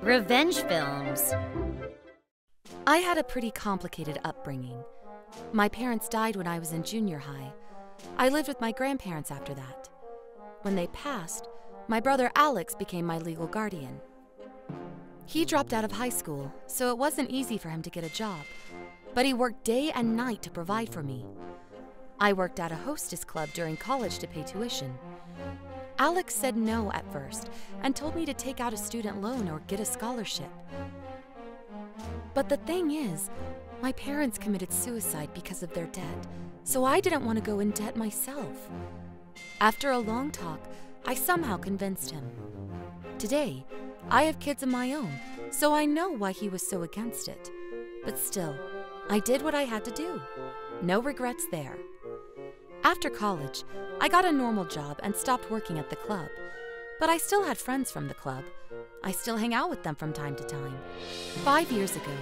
Revenge films. I had a pretty complicated upbringing. My parents died when I was in junior high. I lived with my grandparents after that. When they passed, my brother Alex became my legal guardian. He dropped out of high school, so it wasn't easy for him to get a job, but he worked day and night to provide for me. I worked at a hostess club during college to pay tuition. Alex said no at first and told me to take out a student loan or get a scholarship. But the thing is, my parents committed suicide because of their debt, so I didn't want to go in debt myself. After a long talk, I somehow convinced him. Today, I have kids of my own, so I know why he was so against it. But still, I did what I had to do. No regrets there. After college, I got a normal job and stopped working at the club. But I still had friends from the club. I still hang out with them from time to time. 5 years ago,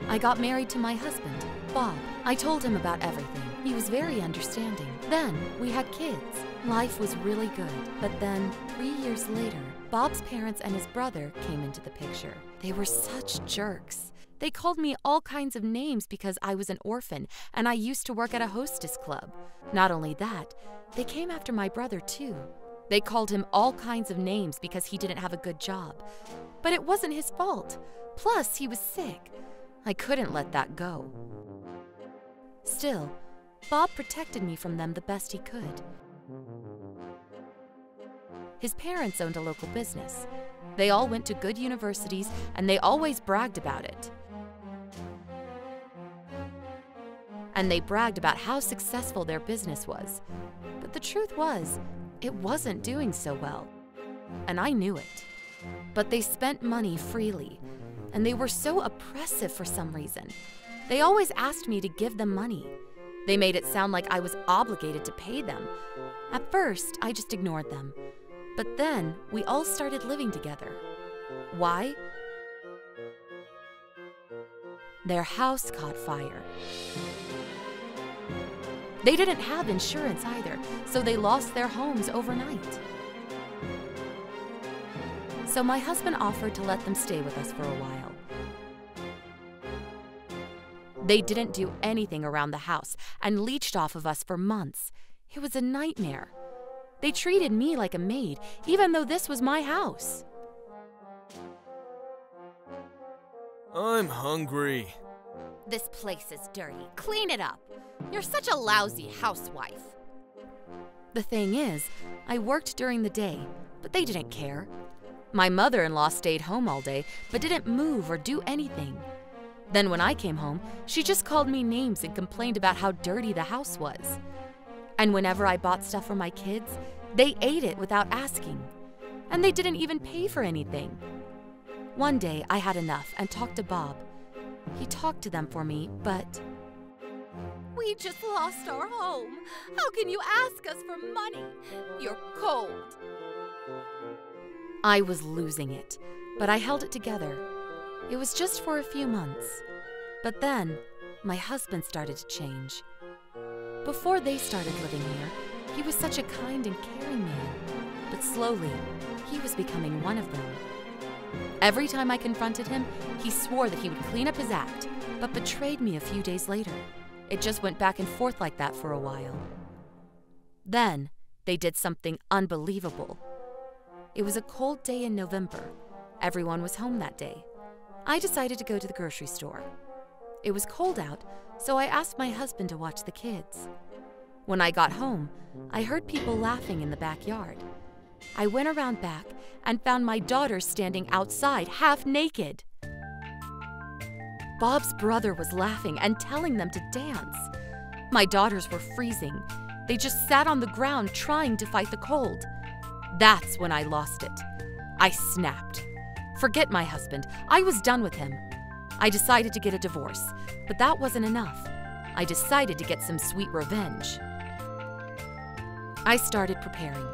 I got married to my husband, Bob. I told him about everything. He was very understanding. Then, we had kids. Life was really good. But then, 3 years later, Bob's parents and his brother came into the picture. They were such jerks. They called me all kinds of names because I was an orphan and I used to work at a hostess club. Not only that, they came after my brother too. They called him all kinds of names because he didn't have a good job. But it wasn't his fault. Plus, he was sick. I couldn't let that go. Still, Bob protected me from them the best he could. His parents owned a local business. They all went to good universities and they always bragged about it. And they bragged about how successful their business was. But the truth was, it wasn't doing so well. And I knew it. But they spent money freely, and they were so oppressive for some reason. They always asked me to give them money. They made it sound like I was obligated to pay them. At first, I just ignored them. But then, we all started living together. Why? Their house caught fire. They didn't have insurance either, so they lost their homes overnight. So my husband offered to let them stay with us for a while. They didn't do anything around the house and leached off of us for months. It was a nightmare. They treated me like a maid, even though this was my house. I'm hungry. This place is dirty. Clean it up. You're such a lousy housewife. The thing is, I worked during the day, but they didn't care. My mother-in-law stayed home all day, but didn't move or do anything. Then when I came home, she just called me names and complained about how dirty the house was. And whenever I bought stuff for my kids, they ate it without asking. And they didn't even pay for anything. One day, I had enough and talked to Bob. He talked to them for me, but... We just lost our home. How can you ask us for money? You're cold. I was losing it, but I held it together. It was just for a few months. But then, my husband started to change. Before they started living here, he was such a kind and caring man. But slowly, he was becoming one of them. Every time I confronted him, he swore that he would clean up his act, but betrayed me a few days later. It just went back and forth like that for a while. Then, they did something unbelievable. It was a cold day in November. Everyone was home that day. I decided to go to the grocery store. It was cold out, so I asked my husband to watch the kids. When I got home, I heard people laughing in the backyard. I went around back and found my daughter standing outside, half naked. Bob's brother was laughing and telling them to dance. My daughters were freezing. They just sat on the ground trying to fight the cold. That's when I lost it. I snapped. Forget my husband. I was done with him. I decided to get a divorce, but that wasn't enough. I decided to get some sweet revenge. I started preparing.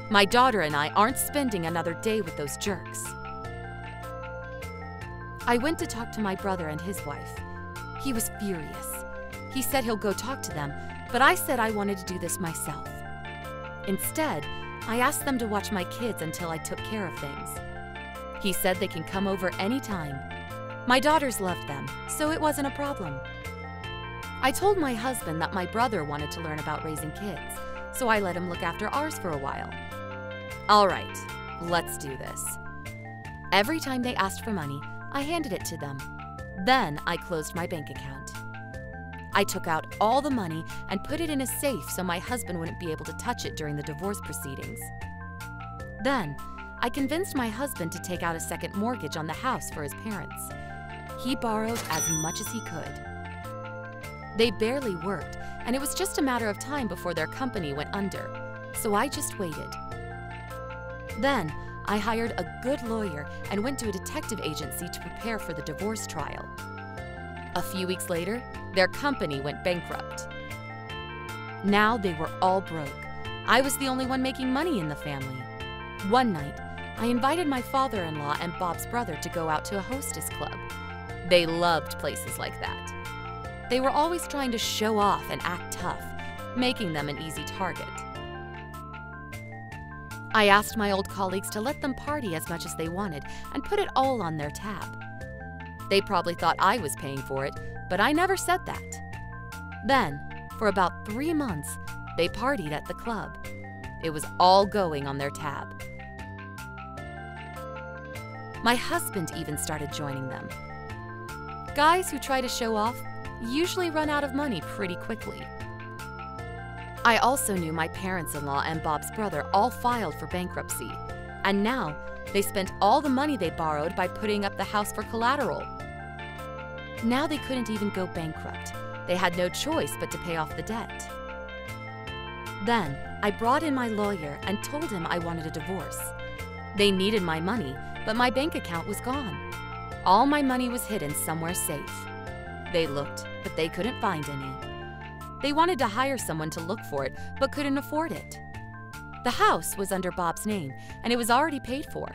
My daughter and I aren't spending another day with those jerks. I went to talk to my brother and his wife. He was furious. He said he'll go talk to them, but I said I wanted to do this myself. Instead, I asked them to watch my kids until I took care of things. He said they can come over anytime. My daughters loved them, so it wasn't a problem. I told my husband that my brother wanted to learn about raising kids, so I let him look after ours for a while. All right, let's do this. Every time they asked for money, I handed it to them. Then I closed my bank account. I took out all the money and put it in a safe so my husband wouldn't be able to touch it during the divorce proceedings. Then, I convinced my husband to take out a second mortgage on the house for his parents. He borrowed as much as he could. They barely worked, and it was just a matter of time before their company went under, so I just waited. Then, I hired a good lawyer and went to a detective agency to prepare for the divorce trial. A few weeks later, their company went bankrupt. Now they were all broke. I was the only one making money in the family. One night, I invited my father-in-law and Bob's brother to go out to a hostess club. They loved places like that. They were always trying to show off and act tough, making them an easy target. I asked my old colleagues to let them party as much as they wanted and put it all on their tab. They probably thought I was paying for it, but I never said that. Then, for about 3 months, they partied at the club. It was all going on their tab. My husband even started joining them. Guys who try to show off usually run out of money pretty quickly. I also knew my parents-in-law and Bob's brother all filed for bankruptcy, and now they spent all the money they borrowed by putting up the house for collateral. Now they couldn't even go bankrupt. They had no choice but to pay off the debt. Then I brought in my lawyer and told him I wanted a divorce. They needed my money, but my bank account was gone. All my money was hidden somewhere safe. They looked, but they couldn't find any. They wanted to hire someone to look for it, but couldn't afford it. The house was under Bob's name, and it was already paid for.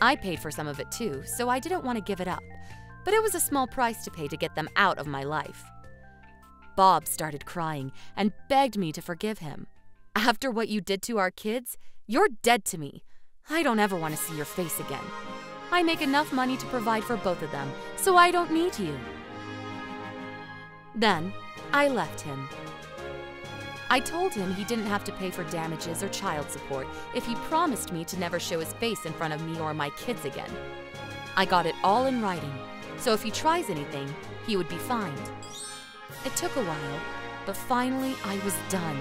I paid for some of it too, so I didn't want to give it up, but it was a small price to pay to get them out of my life. Bob started crying and begged me to forgive him. After what you did to our kids, you're dead to me. I don't ever want to see your face again. I make enough money to provide for both of them, so I don't need you. Then, I left him. I told him he didn't have to pay for damages or child support if he promised me to never show his face in front of me or my kids again. I got it all in writing, so if he tries anything, he would be fined. It took a while, but finally I was done.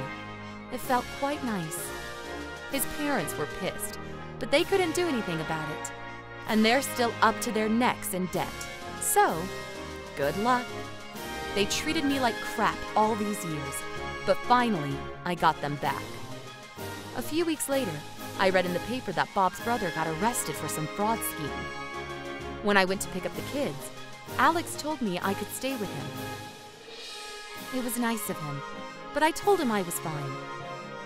It felt quite nice. His parents were pissed, but they couldn't do anything about it. And they're still up to their necks in debt. So, good luck. They treated me like crap all these years, but finally, I got them back. A few weeks later, I read in the paper that Bob's brother got arrested for some fraud scheme. When I went to pick up the kids, Alex told me I could stay with him. It was nice of him, but I told him I was fine.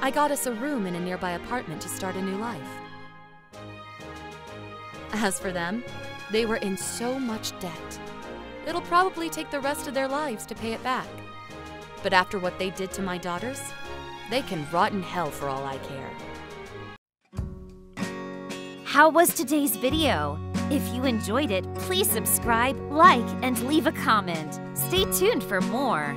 I got us a room in a nearby apartment to start a new life. As for them, they were in so much debt. It'll probably take the rest of their lives to pay it back. But after what they did to my daughters, they can rot in hell for all I care. How was today's video? If you enjoyed it, please subscribe, like, and leave a comment. Stay tuned for more.